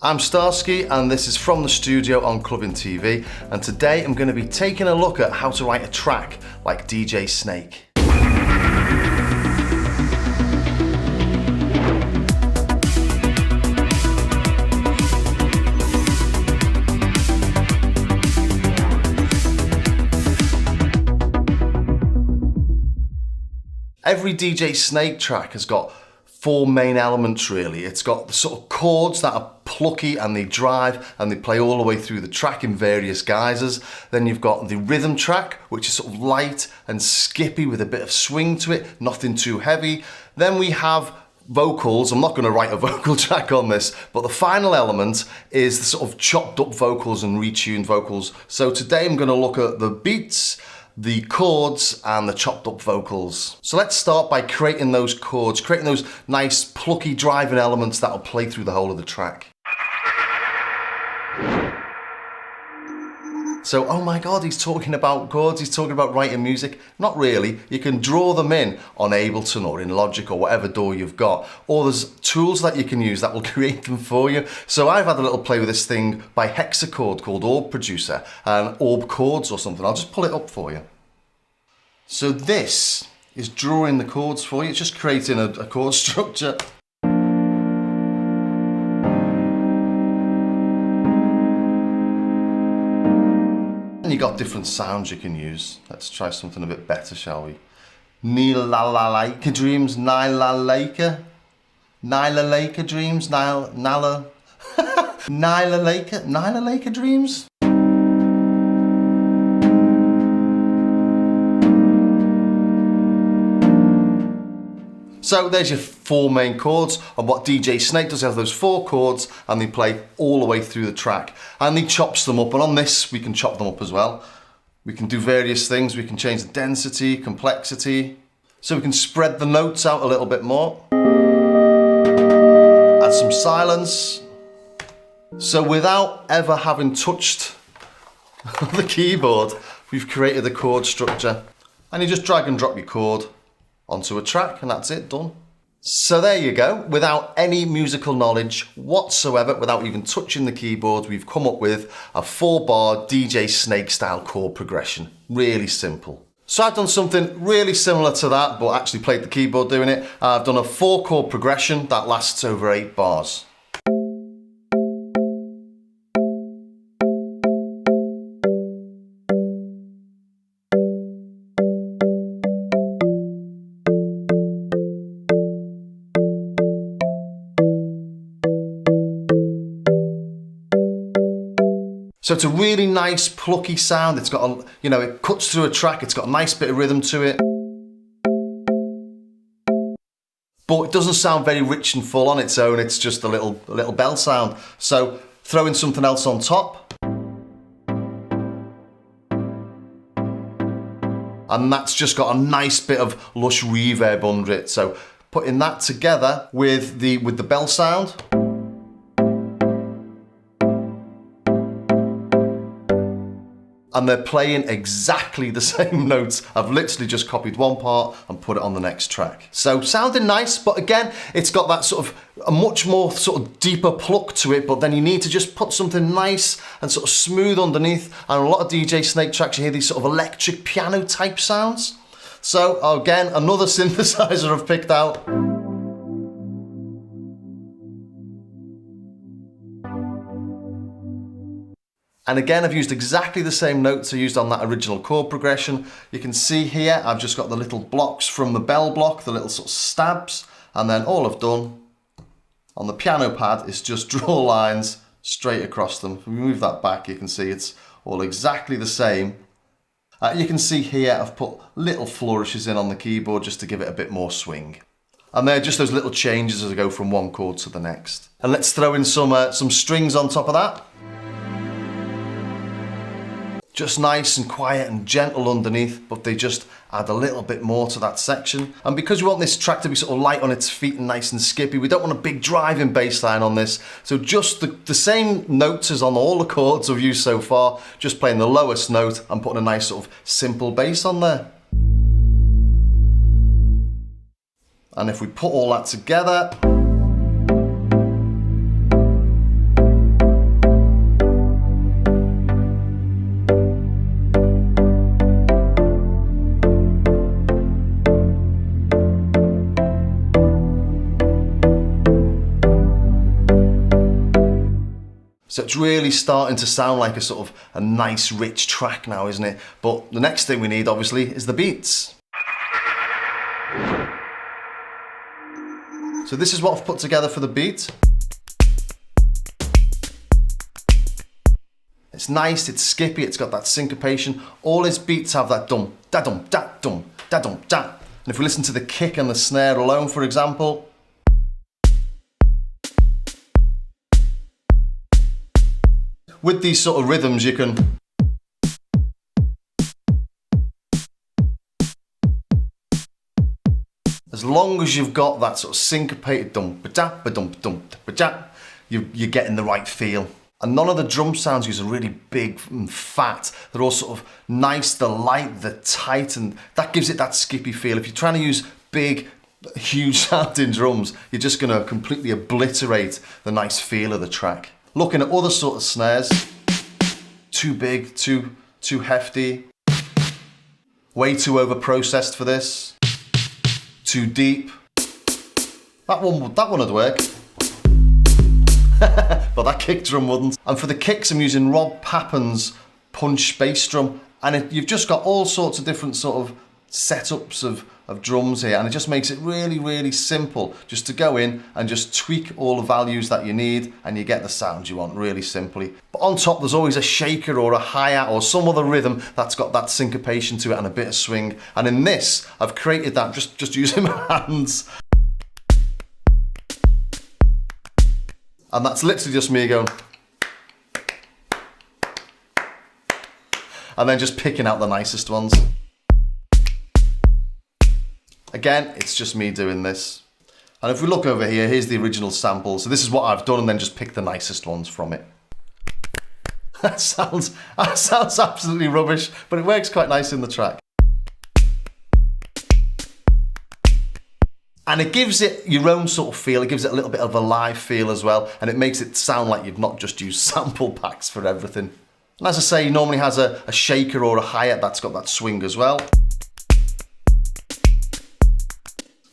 I'm Starsky and this is From the Studio on Clubbing TV, and today I'm going to be taking a look at how to write a track like DJ Snake. Every DJ Snake track has got four main elements really. It's got the sort of chords that are plucky and they drive and they play all the way through the track in various guises. Then you've got the rhythm track, which is sort of light and skippy with a bit of swing to it, nothing too heavy. Then we have vocals. I'm not going to write a vocal track on this, but the final element is the sort of chopped up vocals and retuned vocals. So today I'm going to look at the beats, the chords and the chopped up vocals. So let's start by creating those chords, creating those nice plucky driving elements that'll play through the whole of the track. So, oh my God, he's talking about chords, he's talking about writing music. Not really. You can draw them in on Ableton or in Logic or whatever DAW you've got. Or there's tools that you can use that will create them for you. So I've had a little play with this thing by Hexachord called Orb Producer and Orb Chords or something. I'll just pull it up for you. So this is drawing the chords for you. It's just creating a chord structure. And you got different sounds you can use. Let's try something a bit better, shall we? Nila-la-la-laika dreams, Nila-laika. Nila-laika dreams, Nila-laika. Nila-laika dreams. So there's your four main chords, and what DJ Snake does, he has those four chords and they play all the way through the track. And he chops them up, and on this we can chop them up as well. We can do various things. We can change the density, complexity, so we can spread the notes out a little bit more. Add some silence. So without ever having touched the keyboard, we've created a chord structure. And you just drag and drop your chord onto a track and that's it, done. So there you go. Without any musical knowledge whatsoever, without even touching the keyboard, we've come up with a 4-bar DJ Snake style chord progression. Really simple. So I've done something really similar to that, but actually played the keyboard doing it. I've done a 4-chord progression that lasts over 8 bars. So it's a really nice plucky sound. It's got a, it cuts through a track. It's got a nice bit of rhythm to it. But it doesn't sound very rich and full on its own. It's just a little bell sound. So throwing something else on top. And that's just got a nice bit of lush reverb under it. So putting that together with the bell sound. And they're playing exactly the same notes. I've literally just copied one part and put it on the next track. So sounding nice, but again, it's got that sort of a much more sort of deeper pluck to it, but then you need to just put something nice and sort of smooth underneath. And a lot of DJ Snake tracks, you hear these sort of electric piano type sounds. So again, another synthesizer I've picked out. And again, I've used exactly the same notes I used on that original chord progression. You can see here, I've just got the little blocks from the bell block, the little sort of stabs, and then all I've done on the piano pad is just draw lines straight across them. If we move that back, you can see it's all exactly the same. You can see here, I've put little flourishes in on the keyboard just to give it a bit more swing. And they're just those little changes as I go from one chord to the next. And let's throw in some strings on top of that. Just nice and quiet and gentle underneath, but they just add a little bit more to that section. And because we want this track to be sort of light on its feet and nice and skippy, we don't want a big driving bass line on this. So just the same notes as on all the chords I've used so far, just playing the lowest note and putting a nice sort of simple bass on there. And if we put all that together, So it's really starting to sound like a sort of a nice rich track now, isn't it? But the next thing we need obviously is the beats. So this is what I've put together for the beat. It's nice, it's skippy, it's got that syncopation. All his beats have that dum, da dum, da dum, da dum, da. And if we listen to the kick and the snare alone, for example, with these sort of rhythms, you can as long as you've got that sort of syncopated dum ba da ba dum dum ba da, you're getting the right feel. And none of the drum sounds use are really big and fat. They're all sort of nice, they're light, they're tight, and that gives it that skippy feel. If you're trying to use big, huge sounding drums, you're just going to completely obliterate the nice feel of the track. Looking at other sort of snares, too big, too hefty, way too over-processed for this, too deep. That one would work. But that kick drum wouldn't. And for the kicks, I'm using Rob Papen's punch bass drum, and you've just got all sorts of different sort of setups of drums here, and it just makes it really, really simple just to go in and just tweak all the values that you need, and you get the sound you want really simply. But on top, there's always a shaker or a hi-hat or some other rhythm that's got that syncopation to it and a bit of swing. And in this, I've created that just using my hands. And that's literally just me going, and then just picking out the nicest ones. Again, it's just me doing this. And if we look over here, here's the original sample. So this is what I've done, and then just pick the nicest ones from it. That sounds absolutely rubbish, but it works quite nice in the track. And it gives it your own sort of feel, it gives it a little bit of a live feel as well, and it makes it sound like you've not just used sample packs for everything. And as I say, he normally has a shaker or a hi-hat that's got that swing as well.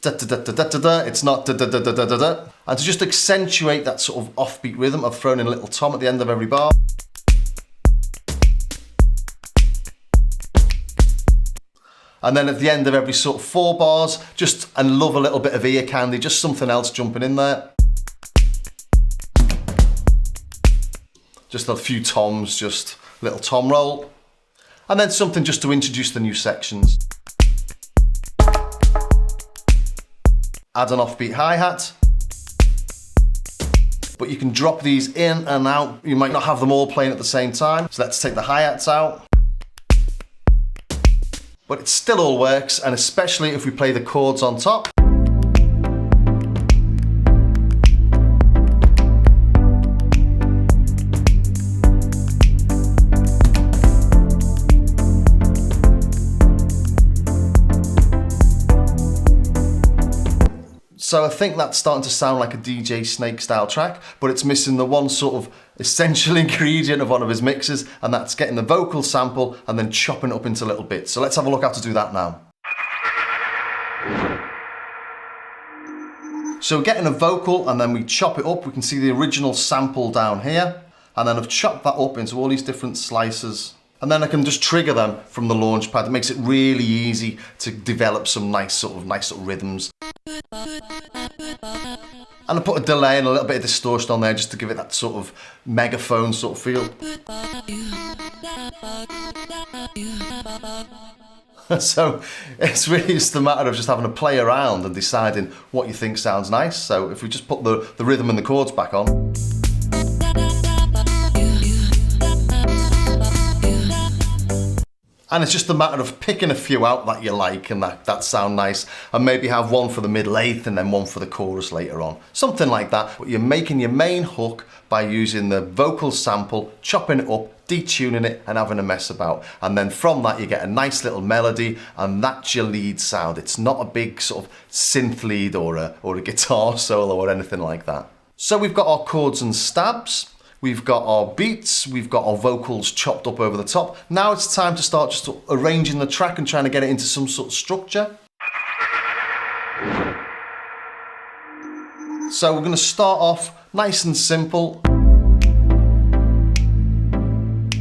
Da, da, da, da, da, da, da. It's not da, da, da, da, da, da, da. And to just accentuate that sort of offbeat rhythm, I've thrown in a little tom at the end of every bar. And then at the end of every sort of 4 bars, and love a little bit of ear candy, just something else jumping in there. Just a few toms, just a little tom roll. And then something just to introduce the new sections. Add an offbeat hi-hat. But you can drop these in and out. You might not have them all playing at the same time. So let's take the hi-hats out. But it still all works, and especially if we play the chords on top. So I think that's starting to sound like a DJ Snake style track, but it's missing the one sort of essential ingredient of one of his mixes, and that's getting the vocal sample and then chopping it up into little bits. So let's have a look how to do that now. So getting a vocal and then we chop it up, we can see the original sample down here, and then I've chopped that up into all these different slices. And then I can just trigger them from the Launchpad. It makes it really easy to develop some nice sort of rhythms. And I put a delay and a little bit of distortion on there just to give it that sort of megaphone sort of feel. So it's really just a matter of just having to play around and deciding what you think sounds nice. So if we just put the rhythm and the chords back on. And it's just a matter of picking a few out that you like and that sound nice, and maybe have one for the middle eighth and then one for the chorus later on. Something like that, but you're making your main hook by using the vocal sample, chopping it up, detuning it and having a mess about. And then from that you get a nice little melody, and that's your lead sound. It's not a big sort of synth lead or a guitar solo or anything like that. So we've got our chords and stabs. We've got our beats, we've got our vocals chopped up over the top. Now it's time to start just arranging the track and trying to get it into some sort of structure. So we're going to start off nice and simple.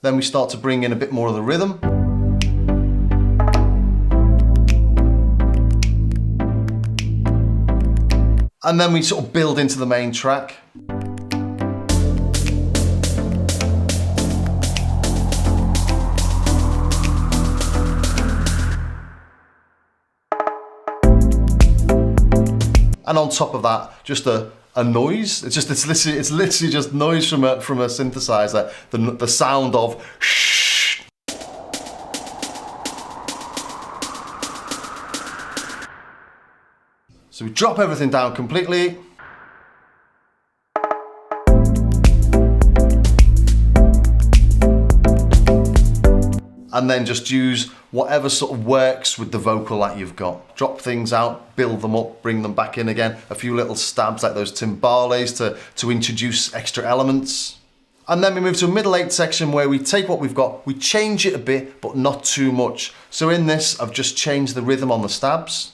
Then we start to bring in a bit more of the rhythm. And then we sort of build into the main track. And on top of that, just a noise. It's literally just noise from a synthesizer. The sound of shh. So we drop everything down completely. And then just use whatever sort of works with the vocal that you've got. Drop things out, build them up, bring them back in again. A few little stabs like those timbales to introduce extra elements. And then we move to a middle 8 section where we take what we've got, we change it a bit, but not too much. So in this, I've just changed the rhythm on the stabs.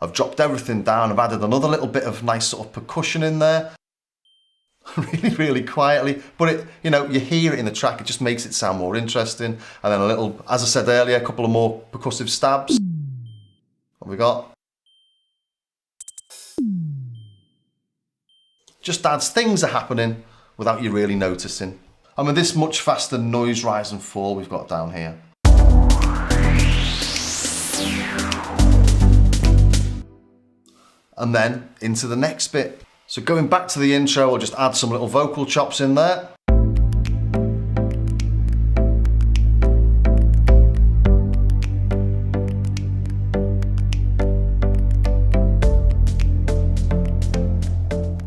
I've dropped everything down, I've added another little bit of nice sort of percussion in there. really quietly, but it, you know, you hear it in the track, it just makes it sound more interesting. And then a little, as I said earlier, a couple of more percussive stabs. What have we got? Just adds, things are happening without you really noticing. And with this much faster noise rise and fall we've got down here. And then into the next bit. So going back to the intro, I'll just add some little vocal chops in there.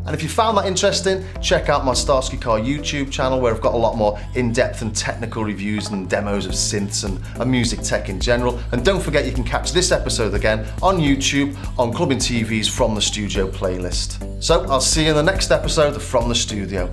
And if you found that interesting, check out my Starsky Carr YouTube channel where I've got a lot more in-depth and technical reviews and demos of synths and music tech in general. And don't forget you can catch this episode again on YouTube on Clubbing TV's From the Studio playlist. So I'll see you in the next episode of From the Studio.